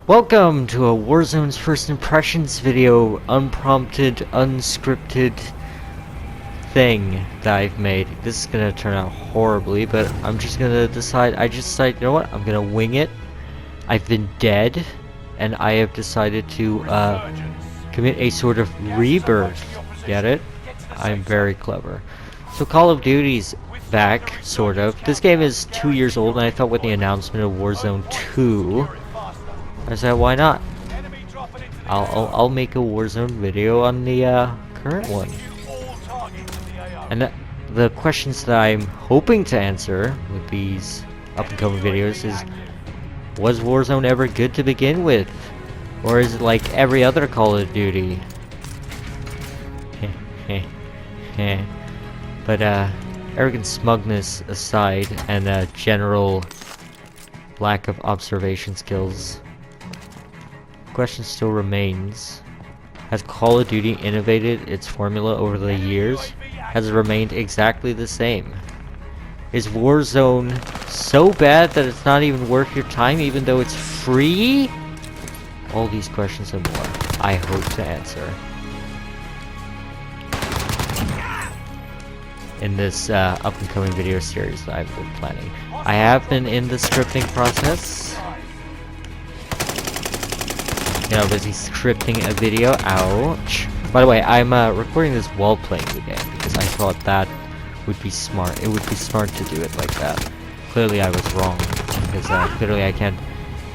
Welcome to a Warzone's first impressions video, unprompted, unscripted thing that I've made. This is gonna turn out horribly, but I'm just gonna decide, you know what, I'm gonna wing it. I've been dead, and I have decided to, commit a sort of rebirth. Get it? I'm very clever. So Call of Duty's back, sort of. This game is 2 years old, and I thought with the announcement of Warzone 2, I said, why not? I'll make a Warzone video on the current one. And the questions that I'm hoping to answer with these up-and-coming videos is, was Warzone ever good to begin with? Or is it like every other Call of Duty? But arrogant smugness aside, and general lack of observation skills, question still remains. Has Call of Duty innovated its formula over the years? Has it remained exactly the same? Is Warzone so bad that it's not even worth your time even though it's free? All these questions and more, I hope to answer in this up-and-coming video series that I've been planning. I have been in the scripting process. You know, busy scripting a video. Ouch. By the way, I'm recording this while playing the game because I thought that would be smart. It would be smart to do it like that. Clearly I was wrong because clearly I can't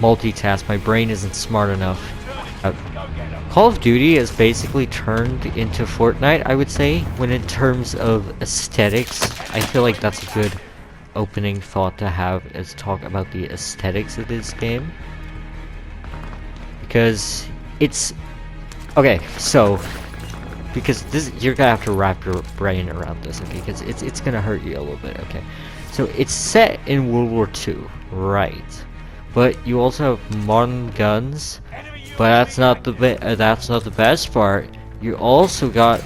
multitask. My brain isn't smart enough. Call of Duty is basically turned into Fortnite, I would say, when in terms of aesthetics. I feel like that's a good opening thought to have, is talk about the aesthetics of this game. Because it's okay, so because this, you're gonna have to wrap your brain around this, okay? Because it's gonna hurt you a little bit, okay? So it's set in World War II, right? But you also have modern guns, but that's not the best part. You also got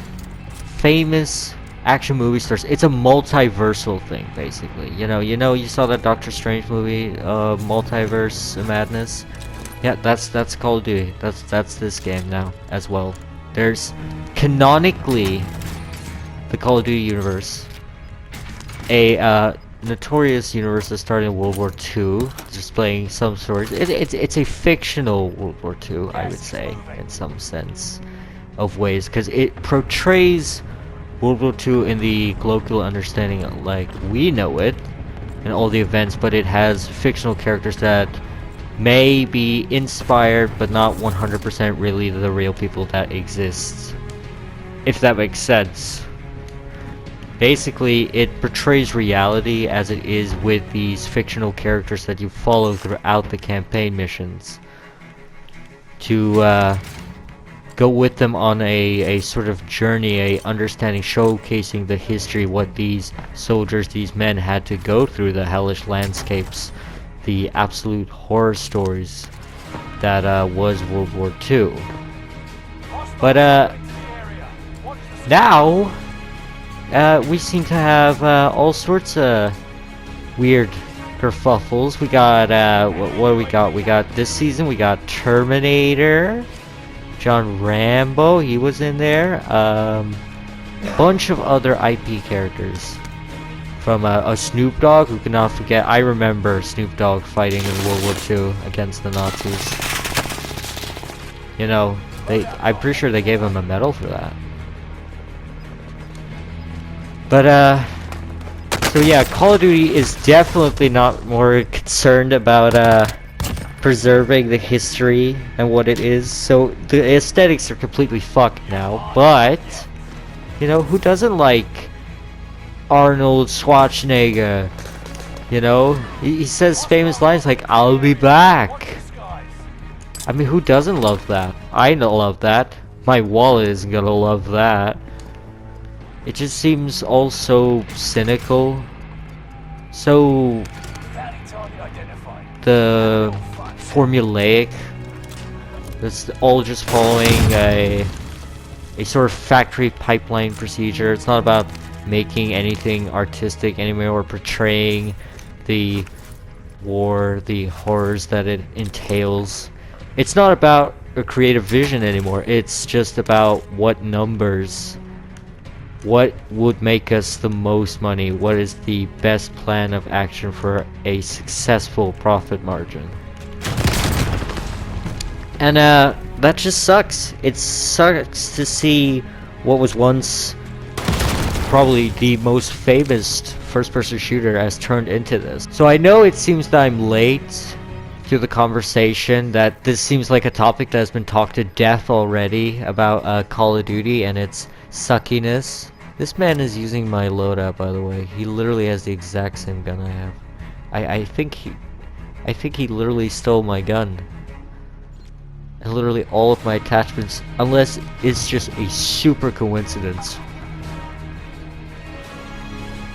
famous action movie stars. It's a multiversal thing, basically. You saw that Doctor Strange movie, Multiverse Madness. Yeah, that's Call of Duty. That's this game now as well. There's canonically the Call of Duty universe, a notorious universe that started in World War II, displaying some sort. It's a fictional World War II, I would say, in some sense of ways, because it portrays World War II in the colloquial understanding like we know it, and all the events, but it has fictional characters that may be inspired but not 100% really the real people that exist, if that makes sense. Basically, it portrays reality as it is with these fictional characters that you follow throughout the campaign missions to go with them on a sort of journey, a understanding, showcasing the history, what these soldiers, these men had to go through, the hellish landscapes, the absolute horror stories that was World War II. But now we seem to have all sorts of weird kerfuffles. We got what do we got? We got this season. We got Terminator, John Rambo. He was in there. Bunch of other IP characters. From a Snoop Dogg, who cannot forget. I remember Snoop Dogg fighting in World War II against the Nazis. You know, I'm pretty sure they gave him a medal for that. But so yeah, Call of Duty is definitely not more concerned about preserving the history and what it is. So the aesthetics are completely fucked now. But you know, who doesn't like Arnold Schwarzenegger? You know, he says famous lines like, "I'll be back." I mean, who doesn't love that? I don't love that. My wallet isn't gonna love that. It just seems all so cynical. So the formulaic. It's all just following a sort of factory pipeline procedure. It's not about making anything artistic anymore, or portraying the war, the horrors that it entails. It's not about a creative vision anymore. It's just about what numbers, what would make us the most money, what is the best plan of action for a successful profit margin. And that just sucks. It sucks to see what was once probably the most famous first-person shooter has turned into this. So I know it seems that I'm late to the conversation, that this seems like a topic that has been talked to death already about Call of Duty and its suckiness. This man is using my loadout, by the way. He literally has the exact same gun I have. I think he literally stole my gun. And literally all of my attachments, unless it's just a super coincidence.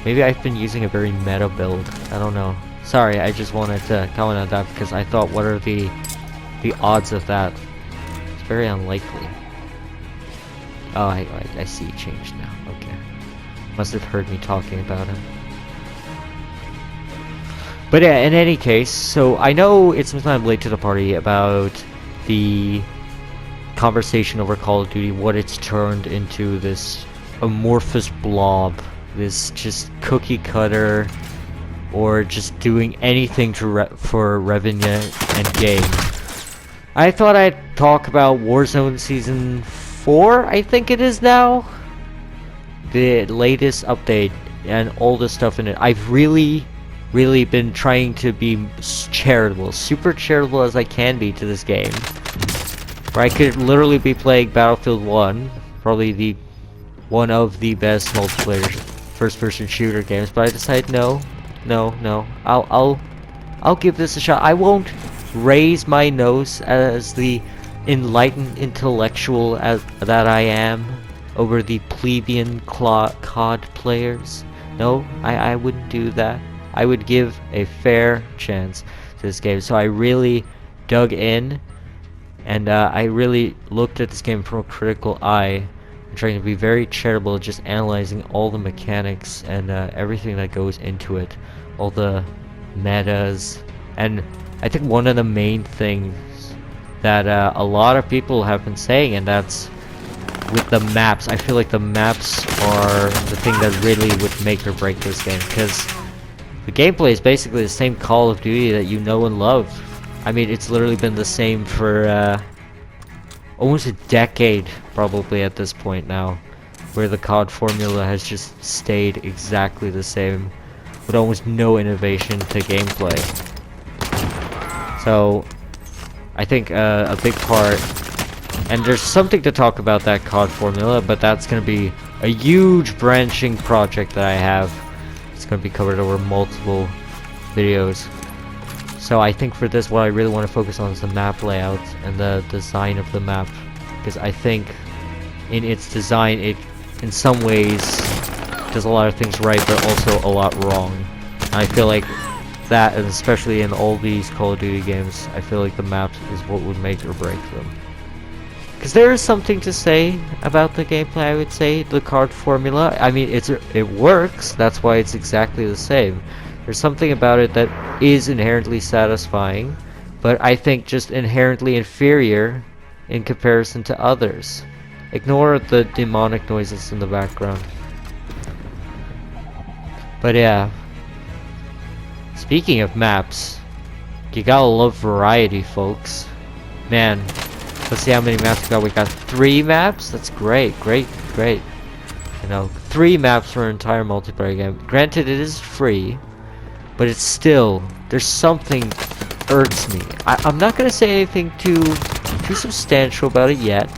Maybe I've been using a very meta build. I don't know. Sorry, I just wanted to comment on that because I thought, what are the odds of that? It's very unlikely. Oh, I see he changed now. Okay. Must have heard me talking about him. But yeah, in any case, so I know it's sometime late to the party about the conversation over Call of Duty, what it's turned into, this amorphous blob, this just cookie cutter, or just doing anything to for revenue and game. I thought I'd talk about Warzone Season 4, I think it is now. The latest update and all the stuff in it. I've really been trying to be charitable, super charitable as I can be to this game. Where I could literally be playing Battlefield 1, probably one of the best multiplayer first-person shooter games, but I decided no. I'll give this a shot. I won't raise my nose as the enlightened intellectual that I am over the plebeian COD players. No, I wouldn't do that. I would give a fair chance to this game. So I really dug in, and I really looked at this game from a critical eye. I'm trying to be very charitable, just analyzing all the mechanics and everything that goes into it, all the metas. And I think one of the main things that a lot of people have been saying, and that's with the maps. I feel like the maps are the thing that really would make or break this game, because the gameplay is basically the same Call of Duty that you know and love. I mean, it's literally been the same for almost a decade, probably at this point now, where the COD formula has just stayed exactly the same, with almost no innovation to gameplay. So, I think a big part, and there's something to talk about that COD formula, but that's going to be a huge branching project that I have. It's going to be covered over multiple videos. So I think for this, what I really want to focus on is the map layout and the design of the map, because I think in its design, it in some ways does a lot of things right, but also a lot wrong. And I feel like that, and especially in all these Call of Duty games, I feel like the map is what would make or break them. Because there is something to say about the gameplay, I would say, the COD formula. I mean, it works, that's why it's exactly the same. There's something about it that is inherently satisfying, but I think just inherently inferior in comparison to others. Ignore the demonic noises in the background. But yeah. Speaking of maps, you gotta love variety, folks. Man, let's see how many maps we got. We got 3 maps? That's great. You know, 3 maps for an entire multiplayer game. Granted, it is free, but it's still, there's something irks me. I'm not gonna say anything too substantial about it yet,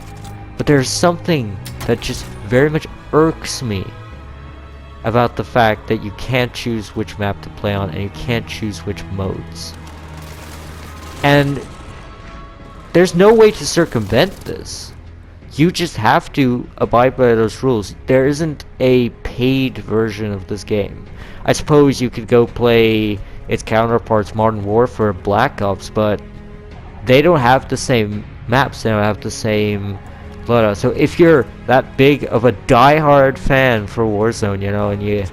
but there's something that just very much irks me about the fact that you can't choose which map to play on and you can't choose which modes. And there's no way to circumvent this. You just have to abide by those rules. There isn't a paid version of this game. I suppose you could go play its counterparts, Modern Warfare, Black Ops, but they don't have the same maps, they don't have the same loadout. So if you're that big of a die-hard fan for Warzone, you know, and you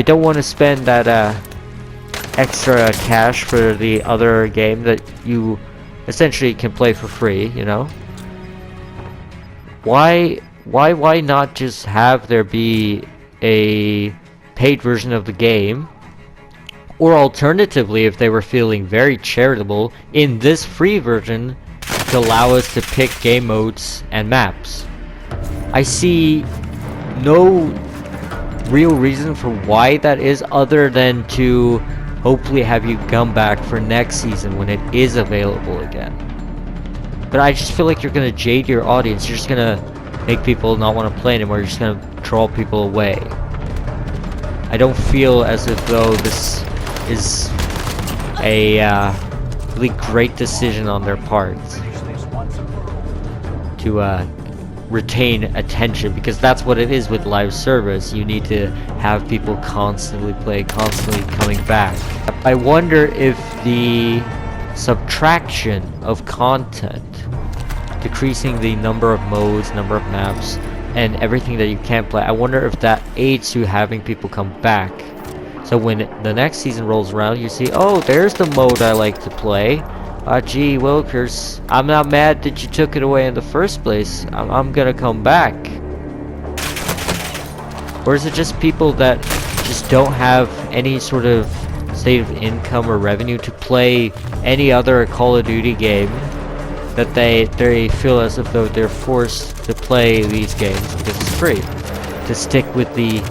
don't want to spend that extra cash for the other game that you essentially can play for free, you know? Why not just have there be a paid version of the game? Or alternatively, if they were feeling very charitable, in this free version to allow us to pick game modes and maps. I see no real reason for why that is, other than to hopefully have you come back for next season when it is available again. But I just feel like you're gonna jade your audience. You're just gonna make people not want to play anymore. You're just gonna draw people away. I don't feel as if though this is a really great decision on their part to retain attention, because that's what it is with live service. You need to have people constantly play, constantly coming back. I wonder if the subtraction of content, decreasing the number of modes, number of maps, and everything that you can't play, I wonder if that aids to having people come back. So when the next season rolls around, you see, oh, there's the mode I like to play. Gee willikers, I'm not mad that you took it away in the first place. I'm gonna come back. Or is it just people that just don't have any sort of state of income or revenue to play any other Call of Duty game, that they feel as if though they're forced to play these games because it's free, to stick with the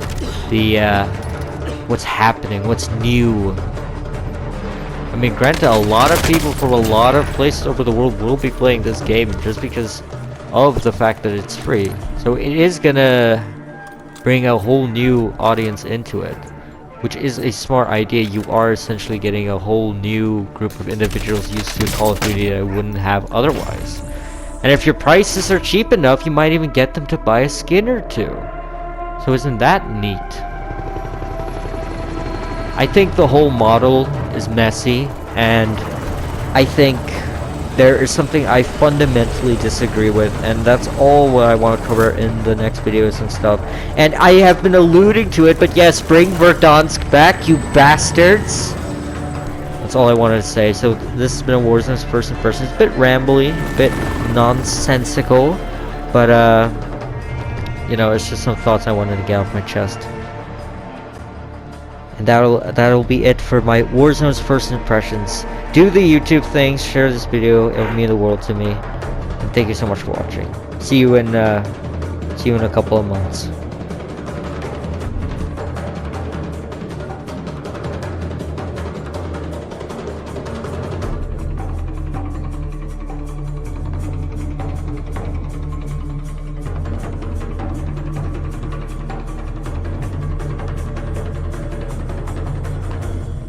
what's happening, what's new. I mean, granted, a lot of people from a lot of places over the world will be playing this game just because of the fact that it's free. So it is gonna bring a whole new audience into it, which is a smart idea. You are essentially getting a whole new group of individuals used to Call of Duty that wouldn't have otherwise. And if your prices are cheap enough, you might even get them to buy a skin or two. So isn't that neat? I think the whole model is messy, and I think there is something I fundamentally disagree with, and that's all what I want to cover in the next videos and stuff. And I have been alluding to it, but yes, bring Verdansk back, you bastards! That's all I wanted to say. So this has been a Warzone's first impression. It's a bit rambly, a bit nonsensical, but you know, it's just some thoughts I wanted to get off my chest. And that'll be it for my Warzone's first impressions. Do the YouTube things, share this video, it'll mean the world to me. And thank you so much for watching. See you in a couple of months.